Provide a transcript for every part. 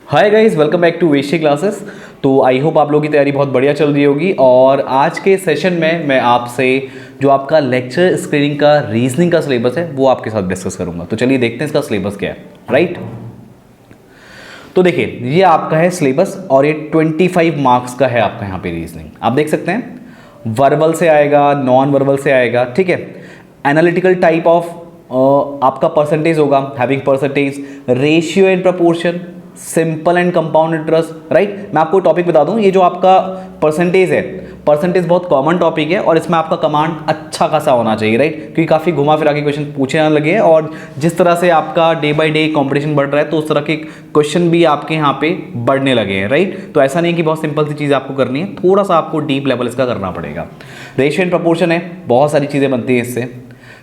Hi guys, welcome back to वेशी classes. तो I hope आप लोगों की तैयारी बहुत बढ़िया चल रही होगी। और आज के सेशन में मैं आपसे जो आपका लेक्चर स्क्रीनिंग का रीजनिंग का सिलेबस है वो आपके साथ डिस्कस करूंगा। तो चलिए देखते हैं इसका सिलेबस क्या है। राइट, तो देखिए ये आपका है सिलेबस और ये 25 मार्क्स का है आपका यहाँ पे रीजनिंग। आप देख सकते हैं वर्बल से आएगा, नॉन वर्बल से आएगा, ठीक है। एनालिटिकल टाइप ऑफ आपका परसेंटेज होगा, having percentage, ratio and proportion, simple and compound interest. Right, मैं आपको टॉपिक बता दूं, ये जो आपका परसेंटेज है, परसेंटेज बहुत कॉमन टॉपिक है और इसमें आपका कमांड अच्छा खासा होना चाहिए। राइट, क्योंकि काफ़ी घुमा फिरा के क्वेश्चन पूछे जाने लगे हैं और जिस तरह से आपका डे बाय डे कंपटीशन बढ़ रहा है तो उस तरह के क्वेश्चन भी आपके यहाँ पे बढ़ने लगे हैं। राइट, तो ऐसा नहीं कि बहुत सिंपल सी चीज़ आपको करनी है, थोड़ा सा आपको डीप लेवल इसका करना पड़ेगा। रेशियो एंड प्रपोर्शन है, बहुत सारी चीज़ें बनती हैं इससे।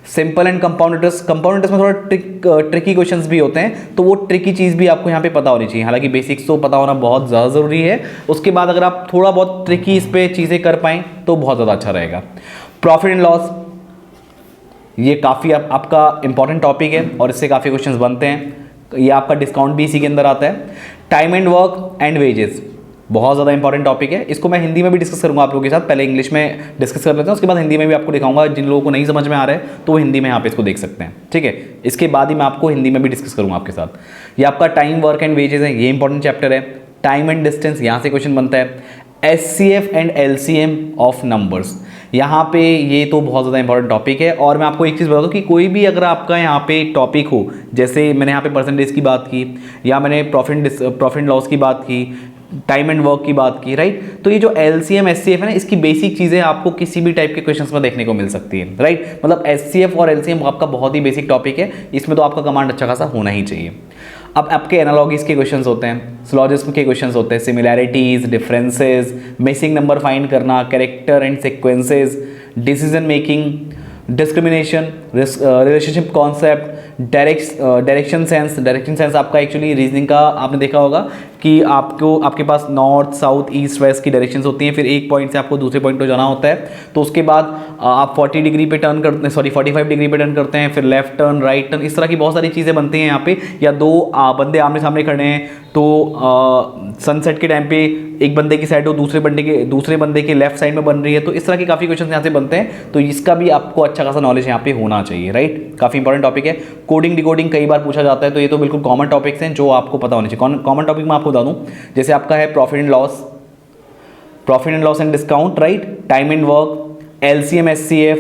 सिंपल एंड कंपाउंड इंटरेस्ट में थोड़ा ट्रिकी क्वेश्चंस भी होते हैं, तो वो ट्रिकी चीज़ भी आपको यहाँ पे पता होनी चाहिए। हालांकि बेसिक्स तो पता होना बहुत ज़्यादा ज़रूरी है, उसके बाद अगर आप थोड़ा बहुत ट्रिकी इस पे चीज़ें कर पाएँ तो बहुत ज़्यादा अच्छा रहेगा। प्रॉफिट एंड लॉस, ये काफ़ी आपका इंपॉर्टेंट टॉपिक है और इससे काफ़ी क्वेश्चंस बनते हैं। ये आपका डिस्काउंट भी इसी के अंदर आता है। Time and work and wages, बहुत ज़्यादा इंपॉर्टेंट टॉपिक है, इसको मैं हिंदी में भी डिस्कस करूंगा आप लोगों के साथ। पहले इंग्लिश में डिस्कस कर लेते हैं, उसके बाद हिंदी में भी आपको दिखाऊंगा। जिन लोगों को नहीं समझ में आ रहा है तो वो हिंदी में यहाँ पे इसको देख सकते हैं, ठीक है। इसके बाद ही मैं आपको हिंदी में भी डिस्कस करूंगा आपके साथ। ये आपका टाइम वर्क एंड वेजेस है, ये इंपॉर्टेंट चैप्टर है। टाइम एंड डिस्टेंस, यहाँ से क्वेश्चन बनता है। SCF and LCM of numbers, यहाँ पे ये तो बहुत ज़्यादा इंपॉर्टेंट टॉपिक है। और मैं आपको एक चीज़ बता दूँ कि कोई भी अगर आपका यहाँ पे टॉपिक हो, जैसे मैंने यहाँ पे परसेंटेज की बात की या मैंने प्रॉफिट लॉस की बात की, टाइम एंड वर्क की बात की, राइट, तो ये जो LCM SCF है ना, इसकी बेसिक चीज़ें आपको किसी भी टाइप के क्वेश्चंस में देखने को मिल सकती है। राइट, मतलब SCF और LCM आपका बहुत ही बेसिक टॉपिक है, इसमें तो आपका कमांड अच्छा खासा होना ही चाहिए। अब आपके एनालॉगीज के क्वेश्चंस होते हैं, सिलॉजिज्म के क्वेश्चंस होते हैं, similarities, differences, missing number find करना, character and sequences, decision making, discrimination, relationship concept, direction sense आपका एक्चुअली रीजनिंग का आपने देखा होगा कि आपके पास नॉर्थ साउथ ईस्ट वेस्ट की डायरेक्शंस होती हैं, फिर एक पॉइंट से आपको दूसरे पॉइंट पर जाना होता है, तो उसके बाद आप 40 डिग्री पे टर्न करते हैं, 45 डिग्री पे टर्न करते हैं, फिर लेफ्ट टर्न, राइट टर्न, इस तरह की बहुत सारी चीज़ें बनती हैं यहाँ पे। या दो बंदे आमने सामने खड़े हैं तो सनसेट के टाइम पे एक बंदे की साइड हो, दूसरे बंदे के लेफ्ट साइड में बन रही है, तो इस तरह के काफ़ी क्वेश्चन यहाँ से बनते हैं। तो इसका भी आपको अच्छा खासा नॉलेज यहाँ पे होना चाहिए। राइट, काफ़ी इंपॉर्टेंट टॉपिक है। कोडिंग डिकोडिंग कई बार पूछा जाता है, तो ये तो बिल्कुल कॉमन टॉपिक्स हैं जो आपको पता होने चाहिए। कॉमन टॉपिक में आपको बता दूं, जैसे आपका है profit and loss and discount, right, time and work, LCM SCF,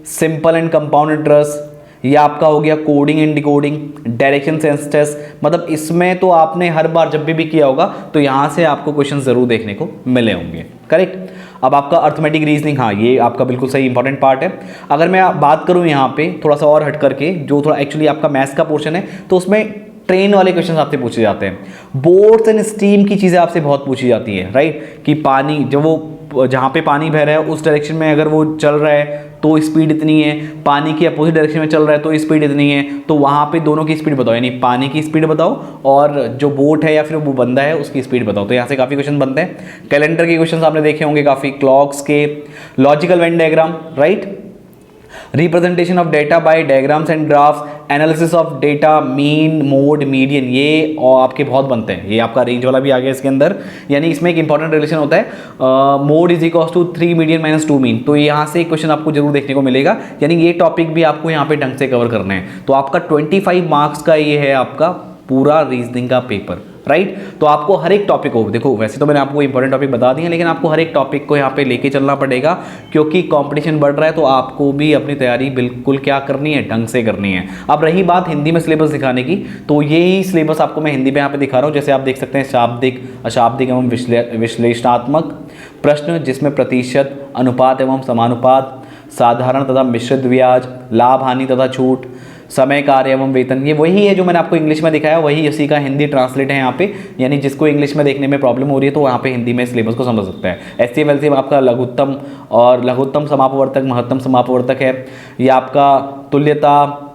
simple and compound interest, ये आपका हो गया coding and decoding, direction sense test. मतलब इसमें तो आपने हर बार जब भी किया होगा तो यहाँ से आपको क्वेश्चन जरूर देखने को मिले होंगे। करेक्ट। अब आपका अर्थमेटिक रीजनिंग, हाँ ये आपका बिल्कुल सही इंपॉर्टेंट पार्ट है। अगर मैं बात करूँ यहाँ पे थोड़ा सा और हट करके, जो थोड़ा एक्चुअली आपका मैथ्स का पोर्शन है, तो उसमें ट्रेन वाले क्वेश्चन आपसे पूछे जाते हैं। बोट्स एंड स्टीम की चीज़ें आपसे बहुत पूछी जाती है। राइट, कि पानी जब वो जहाँ पे पानी बह रहा है उस डायरेक्शन में अगर वो चल रहा है तो स्पीड इतनी है, पानी की अपोजिट डायरेक्शन में चल रहा है तो स्पीड इतनी है, तो वहाँ पे दोनों की स्पीड बताओ, यानी पानी की स्पीड बताओ और जो बोट है या फिर वो बंदा है उसकी स्पीड बताओ। तो यहाँ से काफ़ी क्वेश्चन बनते हैं। कैलेंडर के क्वेश्चन आपने देखे होंगे काफ़ी, क्लॉक्स के, logical Venn diagram, right, representation of data bye diagrams and graphs, analysis of data, mean, mode, median, ये और आपके बहुत बनते हैं। ये आपका रेंज वाला भी आ गया इसके अंदर, यानी इसमें एक इंपॉर्टेंट रिलेशन होता है, mode is equals to 3 median minus 2 mean. तो यहाँ से एक क्वेश्चन आपको जरूर देखने को मिलेगा, यानी ये टॉपिक भी आपको यहाँ पे ढंग से कवर करना है। तो आपका 25 मार्क्स का ये है आपका पूरा रीजनिंग का पेपर। राइट, तो आपको हर एक टॉपिक को, देखो वैसे तो मैंने आपको इंपॉर्टेंट टॉपिक बता दिए, लेकिन आपको हर एक टॉपिक को यहाँ पे लेके चलना पड़ेगा, क्योंकि कंपटीशन बढ़ रहा है। तो आपको भी अपनी तैयारी बिल्कुल क्या करनी है, ढंग से करनी है। अब रही बात हिंदी में सिलेबस दिखाने की, तो यही सिलेबस आपको मैं हिंदी में यहाँ पे दिखा रहा हूँ। जैसे आप देख सकते हैं, शाब्दिक, अशाब्दिक एवं विश्लेषणात्मक प्रश्न, जिसमें प्रतिशत, अनुपात एवं समानुपात, साधारण तथा मिश्रित ब्याज, लाभ हानि तथा छूट, समय, कार्य एवं वेतन, ये वही है जो मैंने आपको इंग्लिश में दिखाया, वही इसी का हिंदी ट्रांसलेट है यहाँ पे। यानी जिसको इंग्लिश में देखने में प्रॉब्लम हो रही है तो वहाँ पे हिंदी में सिलेबस को समझ सकता है। SCF LCM आपका लघुत्तम समापवर्तक, महत्तम समापवर्तक है। ये आपका तुल्यता,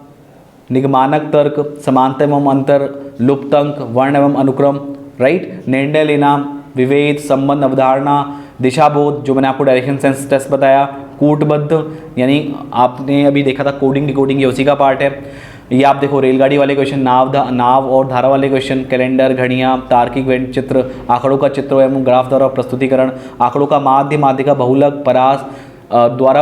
निगमानक तर्क, समानता एवं अंतर, लुप्तंक, वर्ण एवं अनुक्रम, राइट, निर्णय लेना, विवेद, संबंध, अवधारणा, दिशाबोध, जो मैंने आपको डायरेक्शन सेंस टेस्ट बताया, कूटबद्ध, यानी आपने अभी देखा था कोडिंग डिकोडिंग, ये उसी का पार्ट है। ये आप देखो रेलगाड़ी वाले क्वेश्चन, नाव और धारा वाले क्वेश्चन, कैलेंडर, घड़ियाँ, तार्किक व्यंग्य चित्र, आंकड़ों का चित्र एवं ग्राफ द्वारा प्रस्तुतिकरण, आंकड़ों का माध्य, माध्यिका, बहुलक, परास द्वारा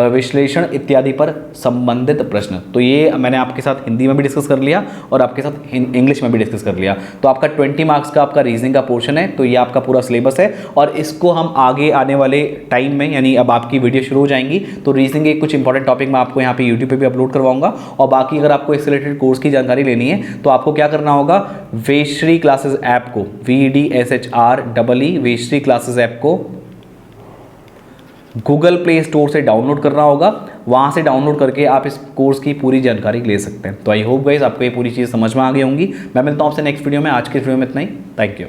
विश्लेषण इत्यादि पर संबंधित प्रश्न। तो ये मैंने आपके साथ हिंदी में भी डिस्कस कर लिया और आपके साथ इंग्लिश में भी डिस्कस कर लिया। तो आपका 20 मार्क्स का आपका रीजनिंग का पोर्शन है। तो ये आपका पूरा सिलेबस है और इसको हम आगे आने वाले टाइम में, यानी अब आपकी वीडियो शुरू हो जाएंगी तो रीजनिंग के कुछ इंपॉर्टेंट टॉपिक मैं आपको यहाँ पे यूट्यूब पे भी अपलोड करवाऊंगा। और बाकी अगर आपको इससे रिलेटेड कोर्स की जानकारी लेनी है तो आपको क्या करना होगा, वेश्री क्लासेस ऐप को, VDSHREE वेश्री क्लासेस ऐप को गूगल प्ले स्टोर से डाउनलोड करना होगा। वहाँ से डाउनलोड करके आप इस कोर्स की पूरी जानकारी ले सकते हैं। तो आई होप गाइस आपको ये पूरी चीज़ समझ में आ गई होंगी। मैं मिलता हूँ आपसे नेक्स्ट वीडियो में। आज की वीडियो में इतना ही। Thank you.